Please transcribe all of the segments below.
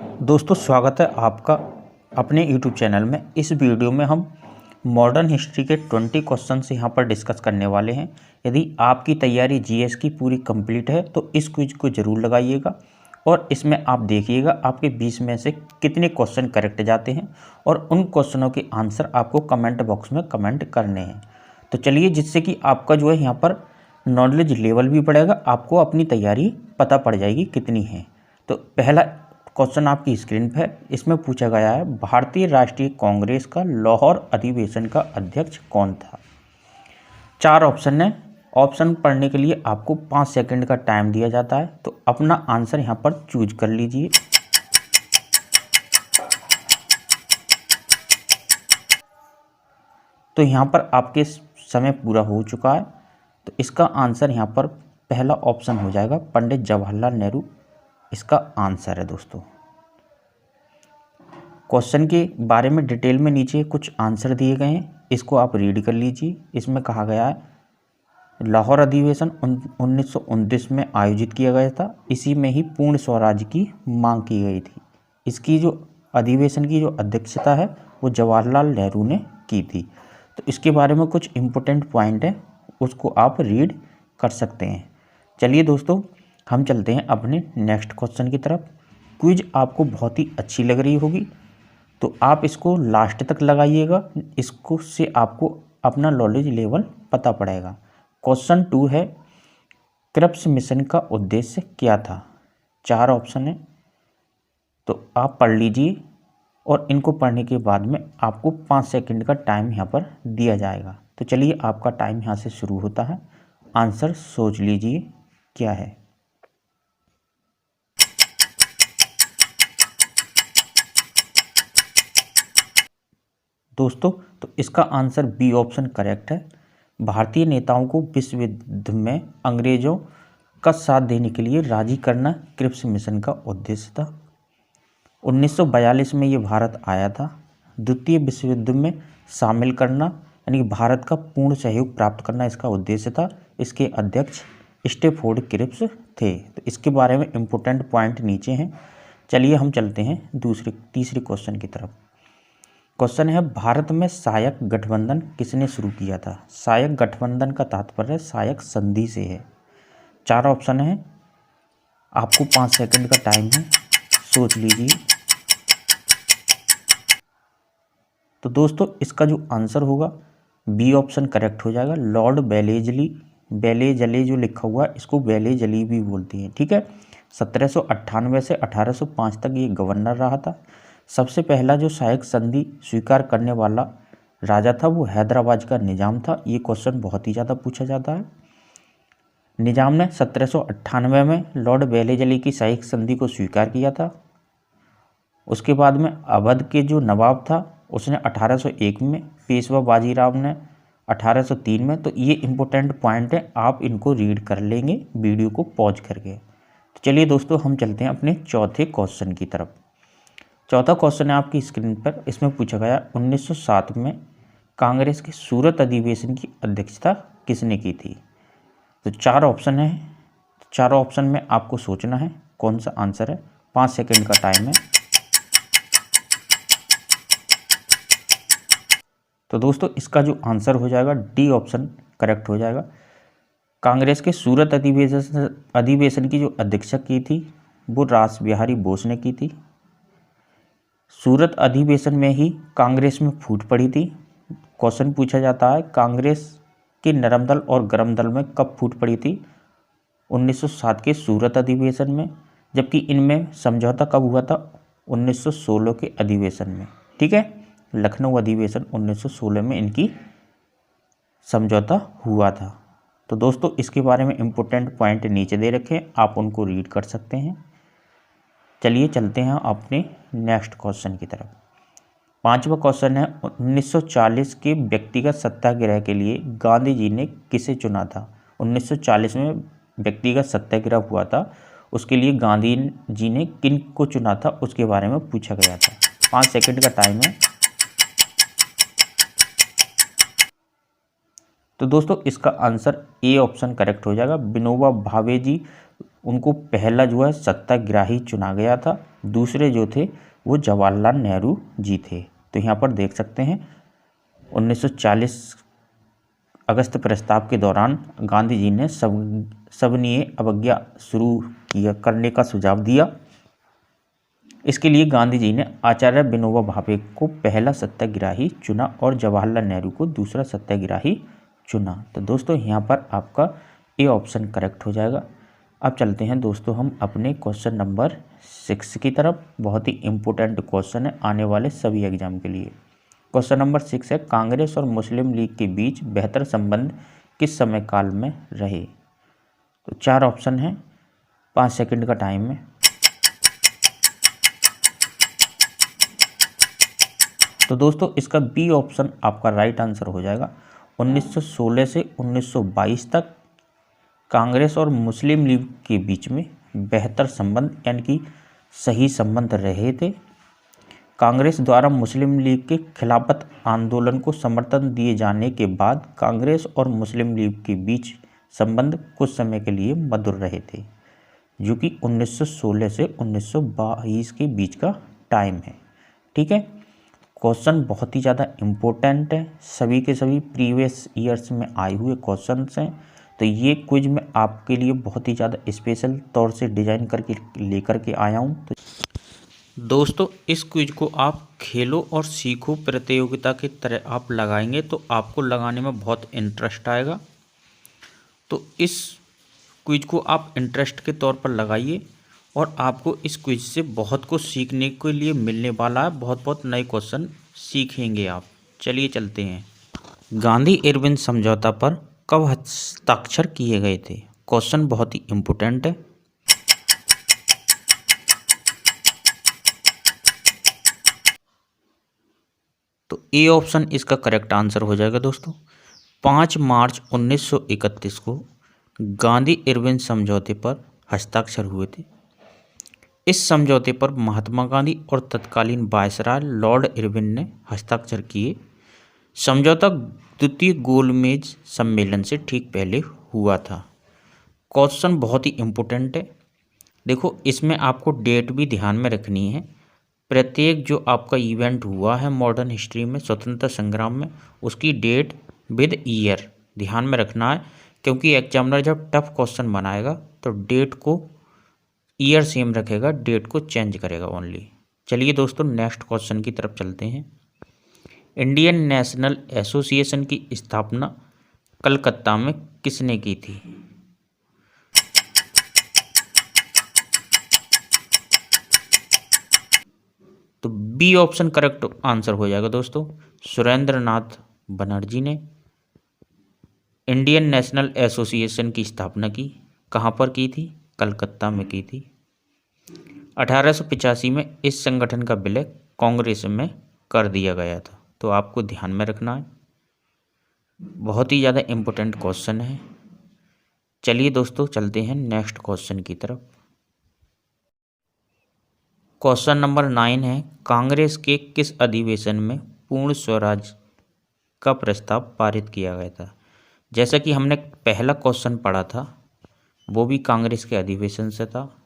दोस्तों स्वागत है आपका अपने YouTube चैनल में। इस वीडियो में हम मॉडर्न हिस्ट्री के 20 क्वेश्चन यहाँ पर डिस्कस करने वाले हैं। यदि आपकी तैयारी जीएस की पूरी कंप्लीट है तो इस क्विज को ज़रूर लगाइएगा और इसमें आप देखिएगा आपके 20 में से कितने क्वेश्चन करेक्ट जाते हैं और उन क्वेश्चनों के आंसर आपको कमेंट बॉक्स में कमेंट करने हैं। तो चलिए, जिससे कि आपका जो है यहाँ पर नॉलेज लेवल भी बढ़ेगा, आपको अपनी तैयारी पता पड़ जाएगी कितनी है। तो पहला क्वेश्चन आपकी स्क्रीन पर है। इसमें पूछा गया है, भारतीय राष्ट्रीय कांग्रेस का लाहौर अधिवेशन का अध्यक्ष कौन था। 4 ऑप्शन है। ऑप्शन पढ़ने के लिए आपको 5 सेकंड का टाइम दिया जाता है, तो अपना आंसर यहाँ पर चूज कर लीजिए। तो यहाँ पर आपके समय पूरा हो चुका है, तो इसका आंसर यहाँ पर पहला ऑप्शन हो जाएगा, पंडित जवाहरलाल नेहरू इसका आंसर है। दोस्तों क्वेश्चन के बारे में डिटेल में नीचे कुछ आंसर दिए गए हैं, इसको आप रीड कर लीजिए। इसमें कहा गया है लाहौर अधिवेशन 1919 में आयोजित किया गया था। इसी में ही पूर्ण स्वराज की मांग की गई थी। इसकी जो अधिवेशन की जो अध्यक्षता है वो जवाहरलाल नेहरू ने की थी। तो इसके बारे में कुछ इम्पोर्टेंट पॉइंट है, उसको आप रीड कर सकते हैं। चलिए दोस्तों, हम चलते हैं अपने नेक्स्ट क्वेश्चन की तरफ। क्विज आपको बहुत ही अच्छी लग रही होगी, तो आप इसको लास्ट तक लगाइएगा। इसको से आपको अपना नॉलेज लेवल पता पड़ेगा। क्वेश्चन 2 है, क्रिप्स मिशन का उद्देश्य क्या था। 4 ऑप्शन है, तो आप पढ़ लीजिए और इनको पढ़ने के बाद में आपको 5 सेकंड का टाइम यहाँ पर दिया जाएगा। तो चलिए, आपका टाइम यहाँ से शुरू होता है। आंसर सोच लीजिए क्या है। दोस्तों, तो इसका आंसर बी ऑप्शन करेक्ट है। भारतीय नेताओं को विश्व युद्ध में अंग्रेजों का साथ देने के लिए राजी करना क्रिप्स मिशन का उद्देश्य था। 1942 में ये भारत आया था। द्वितीय विश्व युद्ध में शामिल करना यानी भारत का पूर्ण सहयोग प्राप्त करना इसका उद्देश्य था। इसके अध्यक्ष स्टैफोर्ड क्रिप्स थे। तो इसके बारे में इम्पोर्टेंट पॉइंट नीचे हैं। चलिए हम चलते हैं तीसरे क्वेश्चन की तरफ। क्वेश्चन है, भारत में सहायक गठबंधन किसने शुरू किया था। सहायक गठबंधन का तात्पर्य सहायक संधि से है। 4 ऑप्शन है, आपको 5 सेकंड का टाइम है, सोच लीजिए। तो दोस्तों, इसका जो आंसर होगा बी ऑप्शन करेक्ट हो जाएगा। लॉर्ड बेलेजली जो लिखा हुआ है इसको बेलेजली भी बोलती हैं, ठीक है। 1798 से 1805 तक ये गवर्नर रहा था। सबसे पहला जो सहायक संधि स्वीकार करने वाला राजा था वो हैदराबाद का निजाम था। ये क्वेश्चन बहुत ही ज़्यादा पूछा जाता है। निजाम ने 1798 में लॉर्ड बेलेजली की सहायक संधि को स्वीकार किया था। उसके बाद में अवध के जो नवाब था उसने 1801 में, पेशवा बाजीराव ने 1803 में। तो ये इम्पोर्टेंट पॉइंट है, आप इनको रीड कर लेंगे वीडियो को पॉज करके। तो चलिए दोस्तों, हम चलते हैं अपने चौथे क्वेश्चन की तरफ। चौथा क्वेश्चन है आपकी स्क्रीन पर। इसमें पूछा गया 1907 में कांग्रेस के सूरत अधिवेशन की अध्यक्षता किसने की थी। तो 4 ऑप्शन है। 4 ऑप्शन में आपको सोचना है कौन सा आंसर है। 5 सेकंड का टाइम है। तो दोस्तों, इसका जो आंसर हो जाएगा डी ऑप्शन करेक्ट हो जाएगा। कांग्रेस के सूरत अधिवेशन की जो अध्यक्षता की थी वो रास बिहारी बोस ने की थी। सूरत अधिवेशन में ही कांग्रेस में फूट पड़ी थी। क्वेश्चन पूछा जाता है, कांग्रेस के नरम दल और गरम दल में कब फूट पड़ी थी। 1907 के सूरत अधिवेशन में, जबकि इनमें समझौता कब हुआ था। 1916 के अधिवेशन में, ठीक है। लखनऊ अधिवेशन 1916 में इनकी समझौता हुआ था। तो दोस्तों, इसके बारे में इम्पोर्टेंट पॉइंट नीचे दे रखे हैं, आप उनको रीड कर सकते हैं। चलिए चलते हैं अपने नेक्स्ट क्वेश्चन की तरफ। 5वां क्वेश्चन है, 1940 के व्यक्तिगत सत्याग्रह के लिए गांधी जी ने किसे चुना था। 1940 में व्यक्तिगत सत्याग्रह हुआ था, उसके लिए गांधी जी ने किन को चुना था उसके बारे में पूछा गया था। 5 सेकंड का टाइम है। तो दोस्तों, इसका आंसर ए ऑप्शन करेक्ट हो जाएगा। विनोबा भावे जी उनको पहला जो है सत्याग्रही चुना गया था, दूसरे जो थे वो जवाहरलाल नेहरू जी थे। तो यहाँ पर देख सकते हैं 1940 अगस्त प्रस्ताव के दौरान गांधी जी ने सविनय अवज्ञा शुरू करने का सुझाव दिया। इसके लिए गांधी जी ने आचार्य विनोबा भावे को पहला सत्याग्रही चुना और जवाहरलाल नेहरू को दूसरा सत्याग्रही चुना। तो दोस्तों यहाँ पर आपका ए ऑप्शन करेक्ट हो जाएगा। अब चलते हैं दोस्तों हम अपने क्वेश्चन नंबर 6 की तरफ। बहुत ही इम्पोर्टेंट क्वेश्चन है आने वाले सभी एग्जाम के लिए। क्वेश्चन नंबर 6 है, कांग्रेस और मुस्लिम लीग के बीच बेहतर संबंध किस समय काल में रहे? तो 4 ऑप्शन हैं, 5 सेकंड का टाइम है। तो दोस्तों इसका बी ऑप्शन आपका राइट आंसर हो जाएगा। 1916 से 1922 तक कांग्रेस और मुस्लिम लीग के बीच में बेहतर संबंध यानी कि सही संबंध रहे थे। कांग्रेस द्वारा मुस्लिम लीग के खिलाफत आंदोलन को समर्थन दिए जाने के बाद कांग्रेस और मुस्लिम लीग के बीच संबंध कुछ समय के लिए मधुर रहे थे, जो कि 1916 से 1922 के बीच का टाइम है। ठीक है, क्वेश्चन बहुत ही ज़्यादा इम्पोर्टेंट है, सभी के सभी प्रीवियस ईयर्स में आए हुए क्वेश्चंस हैं। तो ये क्विज मैं आपके लिए बहुत ही ज़्यादा स्पेशल तौर से डिज़ाइन करके लेकर के आया हूँ। तो दोस्तों इस क्विज को आप खेलो और सीखो प्रतियोगिता की तरह आप लगाएंगे तो आपको लगाने में बहुत इंटरेस्ट आएगा। तो इस क्विज को आप इंटरेस्ट के तौर पर लगाइए और आपको इस क्विज से बहुत कुछ सीखने के लिए मिलने वाला है, बहुत बहुत नए क्वेश्चन सीखेंगे आप। चलिए चलते हैं। गांधी इरविन समझौता पर कब हस्ताक्षर किए गए थे? क्वेश्चन बहुत ही इम्पोर्टेंट है। तो ए ऑप्शन इसका करेक्ट आंसर हो जाएगा दोस्तों। 5 मार्च 1931 को गांधी इरविन समझौते पर हस्ताक्षर हुए थे। इस समझौते पर महात्मा गांधी और तत्कालीन वायसराय लॉर्ड इरविन ने हस्ताक्षर किए। समझौता द्वितीय गोलमेज सम्मेलन से ठीक पहले हुआ था। क्वेश्चन बहुत ही इम्पोर्टेंट है। देखो इसमें आपको डेट भी ध्यान में रखनी है। प्रत्येक जो आपका इवेंट हुआ है मॉडर्न हिस्ट्री में, स्वतंत्रता संग्राम में, उसकी डेट विद ईयर ध्यान में रखना है, क्योंकि एग्जामिनर जब टफ क्वेश्चन बनाएगा तो डेट को ईयर सेम रखेगा, डेट को चेंज करेगा ओनली। चलिए दोस्तों नेक्स्ट क्वेश्चन की तरफ चलते हैं। इंडियन नेशनल एसोसिएशन की स्थापना कलकत्ता में किसने की थी? तो बी ऑप्शन करेक्ट आंसर हो जाएगा दोस्तों। सुरेंद्र नाथ बनर्जी ने इंडियन नेशनल एसोसिएशन की स्थापना की। कहाँ पर की थी? कलकत्ता में की थी। 1885 में इस संगठन का विलय कांग्रेस में कर दिया गया था। तो आपको ध्यान में रखना है, बहुत ही ज़्यादा इम्पोर्टेंट क्वेश्चन है। चलिए दोस्तों चलते हैं नेक्स्ट क्वेश्चन की तरफ। क्वेश्चन नंबर 9 है, कांग्रेस के किस अधिवेशन में पूर्ण स्वराज का प्रस्ताव पारित किया गया था? जैसा कि हमने पहला क्वेश्चन पढ़ा था वो भी कांग्रेस के अधिवेशन से था।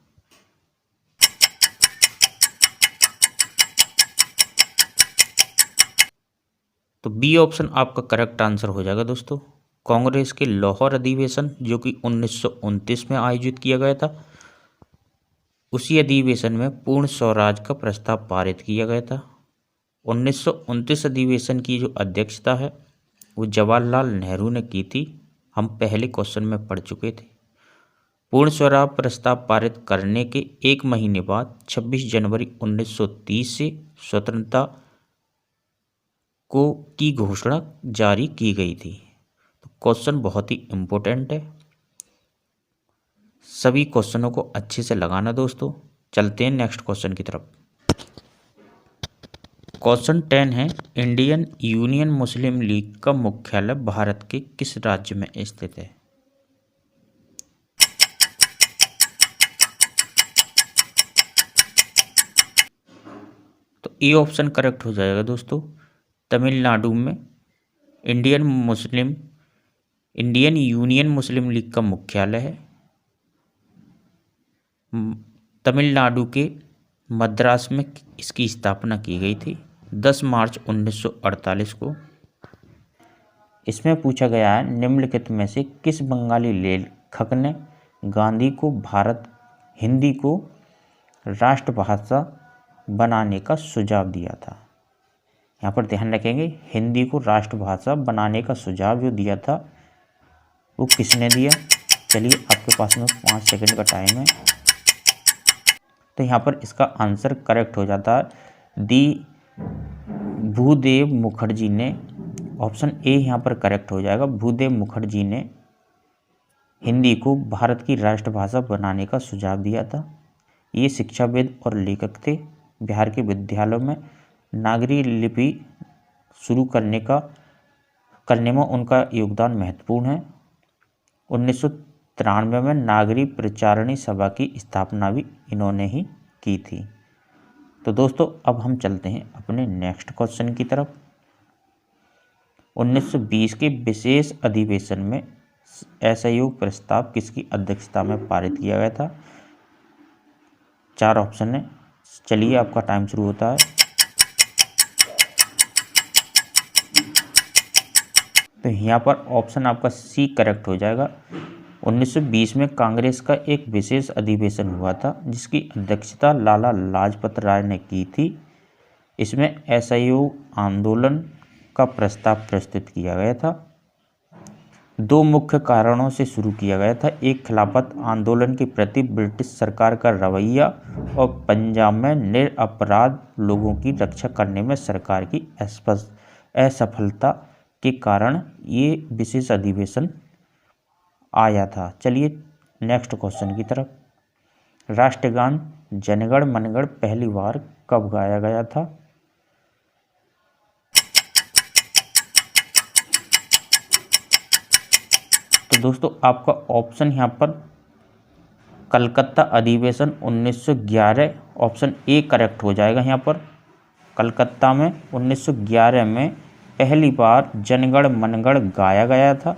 तो बी ऑप्शन आपका करेक्ट आंसर हो जाएगा दोस्तों। कांग्रेस के लाहौर अधिवेशन जो कि 1929 में आयोजित किया गया था, उसी अधिवेशन में पूर्ण स्वराज का प्रस्ताव पारित किया गया था। 1929 अधिवेशन की जो अध्यक्षता है वो जवाहरलाल नेहरू ने की थी। हम पहले क्वेश्चन में पढ़ चुके थे। पूर्ण स्वराज प्रस्ताव पारित करने के एक महीने बाद 26 जनवरी 1930 से स्वतंत्रता की घोषणा जारी की गई थी। तो क्वेश्चन बहुत ही इम्पोर्टेंट है, सभी क्वेश्चनों को अच्छे से लगाना दोस्तों। चलते हैं नेक्स्ट क्वेश्चन की तरफ। क्वेश्चन 10 है, इंडियन यूनियन मुस्लिम लीग का मुख्यालय भारत के किस राज्य में स्थित है? तो ए ऑप्शन करेक्ट हो जाएगा दोस्तों। तमिलनाडु में इंडियन यूनियन मुस्लिम लीग का मुख्यालय है। तमिलनाडु के मद्रास में इसकी स्थापना की गई थी 10 मार्च 1948 को। इसमें पूछा गया है निम्नलिखित में से किस बंगाली लेखक ने गांधी को हिंदी को राष्ट्रभाषा बनाने का सुझाव दिया था। यहाँ पर ध्यान रखेंगे, हिंदी को राष्ट्रभाषा बनाने का सुझाव जो दिया था वो किसने दिया। चलिए आपके पास में 5 सेकंड का टाइम है। तो यहाँ पर इसका आंसर करेक्ट हो जाता है दी भूदेव मुखर्जी ने। ऑप्शन ए यहाँ पर करेक्ट हो जाएगा। भूदेव मुखर्जी ने हिंदी को भारत की राष्ट्रभाषा बनाने का सुझाव दिया था। ये शिक्षाविद और लेखक थे। बिहार के विद्यालयों में नागरी लिपि शुरू करने में उनका योगदान महत्वपूर्ण है। 1993 में नागरी प्रचारणी सभा की स्थापना भी इन्होंने ही की थी। तो दोस्तों अब हम चलते हैं अपने नेक्स्ट क्वेश्चन की तरफ। 1920 के विशेष अधिवेशन में असहयोग प्रस्ताव किसकी अध्यक्षता में पारित किया गया था। 4 ऑप्शन है। चलिए आपका टाइम शुरू होता है। तो यहाँ पर ऑप्शन आपका सी करेक्ट हो जाएगा। 1920 में कांग्रेस का एक विशेष अधिवेशन हुआ था जिसकी अध्यक्षता लाला लाजपत राय ने की थी। इसमें असहयोग आंदोलन का प्रस्ताव प्रस्तुत किया गया था। 2 मुख्य कारणों से शुरू किया गया था। एक, खिलाफत आंदोलन के प्रति ब्रिटिश सरकार का रवैया और पंजाब में निरपराध लोगों की रक्षा करने में सरकार की असफलता के कारण ये विशेष अधिवेशन आया था। चलिए नेक्स्ट क्वेश्चन की तरफ। राष्ट्रगान जनगण मनगण पहली बार कब गाया गया था। तो दोस्तों आपका ऑप्शन यहाँ पर कलकत्ता अधिवेशन 1911 ऑप्शन ए करेक्ट हो जाएगा। यहाँ पर कलकत्ता में 1911 में पहली बार जनगण मनगण गाया गया था।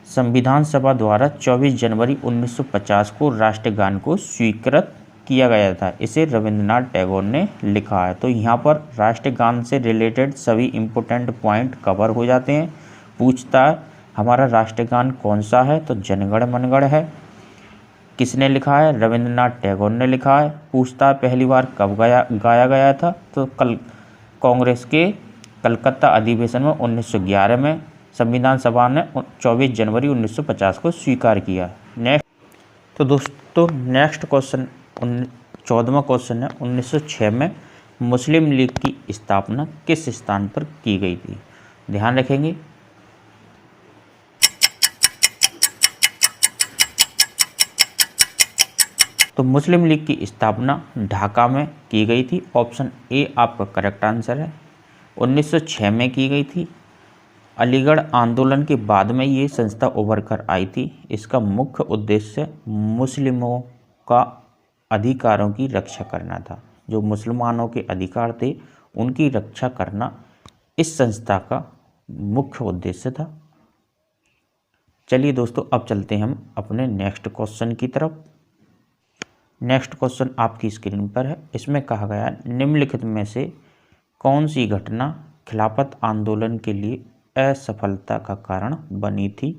संविधान सभा द्वारा 24 जनवरी 1950 को राष्ट्रगान को स्वीकृत किया गया था। इसे रविंद्रनाथ टैगोर ने लिखा है। तो यहाँ पर राष्ट्रगान से रिलेटेड सभी इम्पोर्टेंट पॉइंट कवर हो जाते हैं। पूछता है हमारा राष्ट्रगान कौन सा है, तो जनगण मनगण है। किसने लिखा है, रविंद्रनाथ टैगोर ने लिखा है। पूछता है पहली बार कब गाया गया था, तो कांग्रेस के कलकत्ता अधिवेशन में 1911 में। संविधान सभा ने 24 जनवरी 1950 को स्वीकार किया। नेक्स्ट तो दोस्तों नेक्स्ट क्वेश्चन 14वां क्वेश्चन है। 1906 में मुस्लिम लीग की स्थापना किस स्थान पर की गई थी। ध्यान रखेंगे, तो मुस्लिम लीग की स्थापना ढाका में की गई थी। ऑप्शन ए आपका करेक्ट आंसर है। 1906 में की गई थी। अलीगढ़ आंदोलन के बाद में ये संस्था उभर कर आई थी। इसका मुख्य उद्देश्य मुस्लिमों का अधिकारों की रक्षा करना था। जो मुसलमानों के अधिकार थे उनकी रक्षा करना इस संस्था का मुख्य उद्देश्य था। चलिए दोस्तों अब चलते हैं हम अपने नेक्स्ट क्वेश्चन की तरफ। नेक्स्ट क्वेश्चन आपकी स्क्रीन पर है। इसमें कहा गया निम्नलिखित में से कौन सी घटना खिलाफत आंदोलन के लिए असफलता का कारण बनी थी।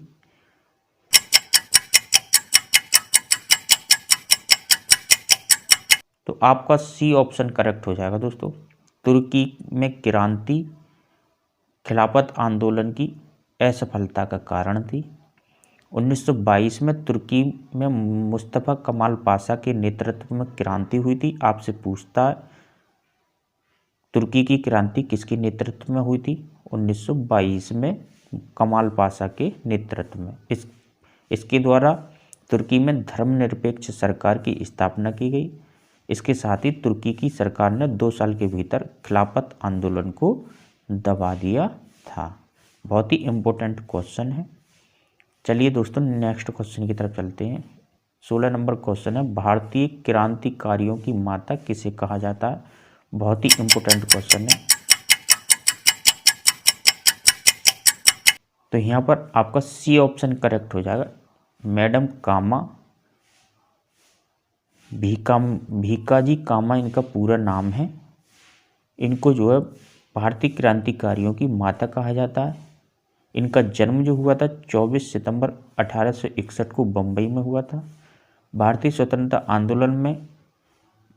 तो आपका सी ऑप्शन करेक्ट हो जाएगा दोस्तों। तुर्की में क्रांति खिलाफत आंदोलन की असफलता का कारण थी। 1922 में तुर्की में मुस्तफ़ा कमाल पाशा के नेतृत्व में क्रांति हुई थी। आपसे पूछता है तुर्की की क्रांति किसके नेतृत्व में हुई थी। 1922 में कमाल पाशा के नेतृत्व में। इसके द्वारा तुर्की में धर्मनिरपेक्ष सरकार की स्थापना की गई। इसके साथ ही तुर्की की सरकार ने 2 साल के भीतर खिलाफत आंदोलन को दबा दिया था। बहुत ही इम्पोर्टेंट क्वेश्चन है। चलिए दोस्तों नेक्स्ट क्वेश्चन की तरफ चलते हैं। 16 नंबर क्वेश्चन है, भारतीय क्रांतिकारियों की माता किसे कहा जाता है। बहुत ही इम्पोर्टेंट क्वेश्चन है। तो यहाँ पर आपका सी ऑप्शन करेक्ट हो जाएगा। मैडम कामा भीकाजी कामा इनका पूरा नाम है। इनको जो है भारतीय क्रांतिकारियों की माता कहा जाता है। इनका जन्म जो हुआ था 24 सितंबर 1861 को बम्बई में हुआ था। भारतीय स्वतंत्रता आंदोलन में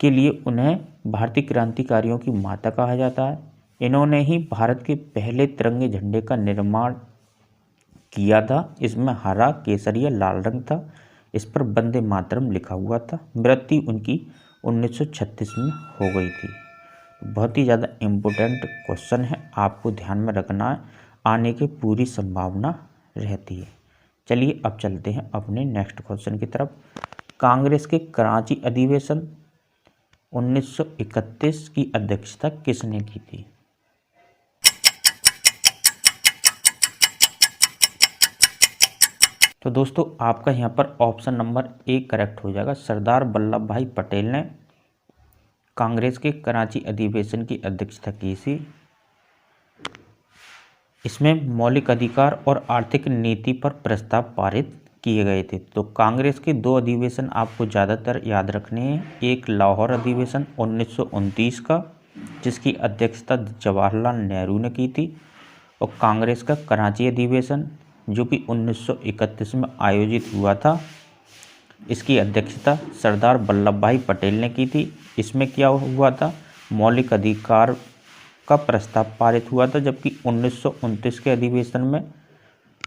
के लिए उन्हें भारतीय क्रांतिकारियों की माता कहा जाता है। इन्होंने ही भारत के पहले तिरंगे झंडे का निर्माण किया था। इसमें हरा, केसरिया, लाल रंग था। इस पर वंदे मातरम लिखा हुआ था। मृत्यु उनकी 1936 में हो गई थी। बहुत ही ज़्यादा इम्पोर्टेंट क्वेश्चन है, आपको ध्यान में रखना है, आने की पूरी संभावना रहती है। चलिए अब चलते हैं अपने नेक्स्ट क्वेश्चन की तरफ। कांग्रेस के कराची अधिवेशन 1931 की अध्यक्षता किसने की थी? तो दोस्तों आपका यहाँ पर ऑप्शन नंबर ए करेक्ट हो जाएगा। सरदार वल्लभ भाई पटेल ने कांग्रेस के कराची अधिवेशन की अध्यक्षता की थी। इसमें मौलिक अधिकार और आर्थिक नीति पर प्रस्ताव पारित किए गए थे। तो कांग्रेस के दो अधिवेशन आपको ज़्यादातर याद रखने हैं। एक लाहौर अधिवेशन 1929 का, जिसकी अध्यक्षता जवाहरलाल नेहरू ने की थी, और कांग्रेस का कराची अधिवेशन जो कि 1931 में आयोजित हुआ था, इसकी अध्यक्षता सरदार वल्लभ भाई पटेल ने की थी। इसमें क्या हुआ था, मौलिक अधिकार का प्रस्ताव पारित हुआ था, जबकि 1929 के अधिवेशन में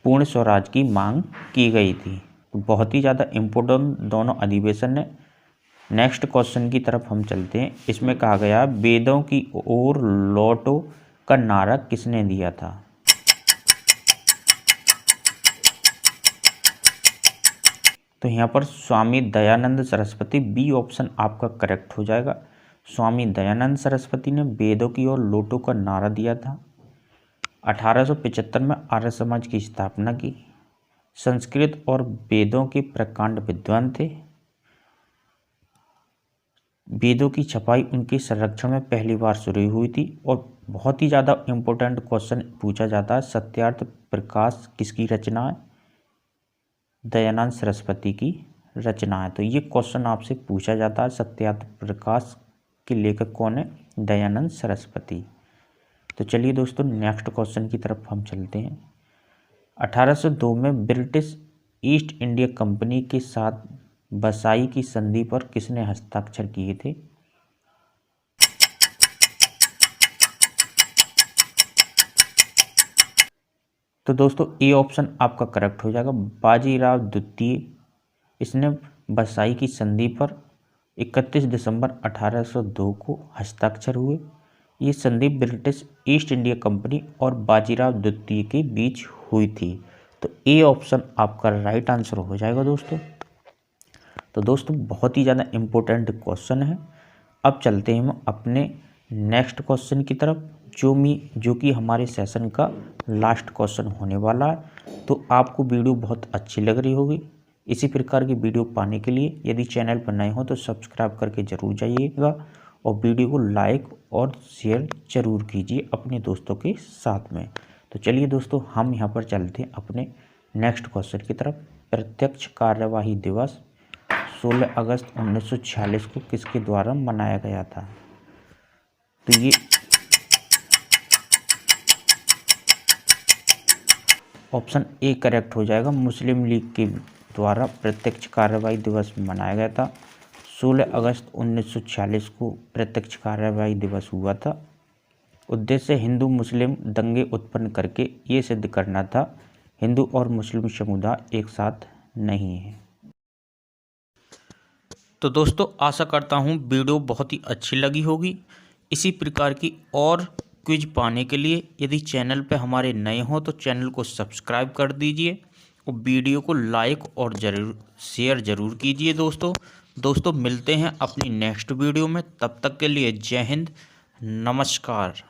पूर्ण स्वराज की मांग की गई थी। बहुत ही ज़्यादा इम्पोर्टेंट दोनों अधिवेशन है। नेक्स्ट क्वेश्चन की तरफ हम चलते हैं। इसमें कहा गया वेदों की ओर लौटो का नारा किसने दिया था? तो यहाँ पर स्वामी दयानंद सरस्वती, बी ऑप्शन आपका करेक्ट हो जाएगा। स्वामी दयानंद सरस्वती ने वेदों की ओर लौटो का नारा दिया था। 1875 में आर्य समाज की स्थापना की। संस्कृत और वेदों के प्रकांड विद्वान थे। वेदों की छपाई उनके संरक्षण में पहली बार शुरू हुई थी। और बहुत ही ज़्यादा इम्पोर्टेंट क्वेश्चन पूछा जाता है, सत्यार्थ प्रकाश किसकी रचना है? दयानंद सरस्वती की रचना है। तो ये क्वेश्चन आपसे पूछा जाता है, सत्यार्थ प्रकाश के लेखक कौन है? दयानंद सरस्वती। तो चलिए दोस्तों नेक्स्ट क्वेश्चन की तरफ हम चलते हैं। 1802 में ब्रिटिश ईस्ट इंडिया कंपनी के साथ बसाई की संधि पर किसने हस्ताक्षर किए थे? तो दोस्तों ए ऑप्शन आपका करेक्ट हो जाएगा, बाजीराव द्वितीय। इसने बसाई की संधि पर 31 दिसंबर 1802 को हस्ताक्षर हुए। ये संधि ब्रिटिश ईस्ट इंडिया कंपनी और बाजीराव द्वितीय के बीच हुई थी। तो ए ऑप्शन आपका राइट आंसर हो जाएगा दोस्तों। तो दोस्तों बहुत ही ज़्यादा इम्पोर्टेंट क्वेश्चन है। अब चलते हैं हम अपने नेक्स्ट क्वेश्चन की तरफ, जो कि हमारे सेशन का लास्ट क्वेश्चन होने वाला है। तो आपको वीडियो बहुत अच्छी लग रही होगी। इसी प्रकार की वीडियो पाने के लिए यदि चैनल पर नए हो तो सब्सक्राइब करके ज़रूर जाइएगा और वीडियो को लाइक और शेयर ज़रूर कीजिए अपने दोस्तों के साथ में। तो चलिए दोस्तों हम यहाँ पर चलते हैं अपने नेक्स्ट क्वेश्चन की तरफ। प्रत्यक्ष कार्यवाही दिवस 16 अगस्त 1946 को किसके द्वारा मनाया गया था? तो ये ऑप्शन ए करेक्ट हो जाएगा, मुस्लिम लीग के द्वारा प्रत्यक्ष कार्रवाई दिवस मनाया गया था। 16 अगस्त 1946 को प्रत्यक्ष कार्रवाई दिवस हुआ था। उद्देश्य हिंदू मुस्लिम दंगे उत्पन्न करके ये सिद्ध करना था हिंदू और मुस्लिम समुदाय एक साथ नहीं है। तो दोस्तों आशा करता हूँ वीडियो बहुत ही अच्छी लगी होगी। इसी प्रकार की और क्विज पाने के लिए यदि चैनल पे हमारे नए हो तो चैनल को सब्सक्राइब कर दीजिए और वीडियो को लाइक और शेयर ज़रूर कीजिए दोस्तों मिलते हैं अपनी नेक्स्ट वीडियो में। तब तक के लिए जय हिंद, नमस्कार।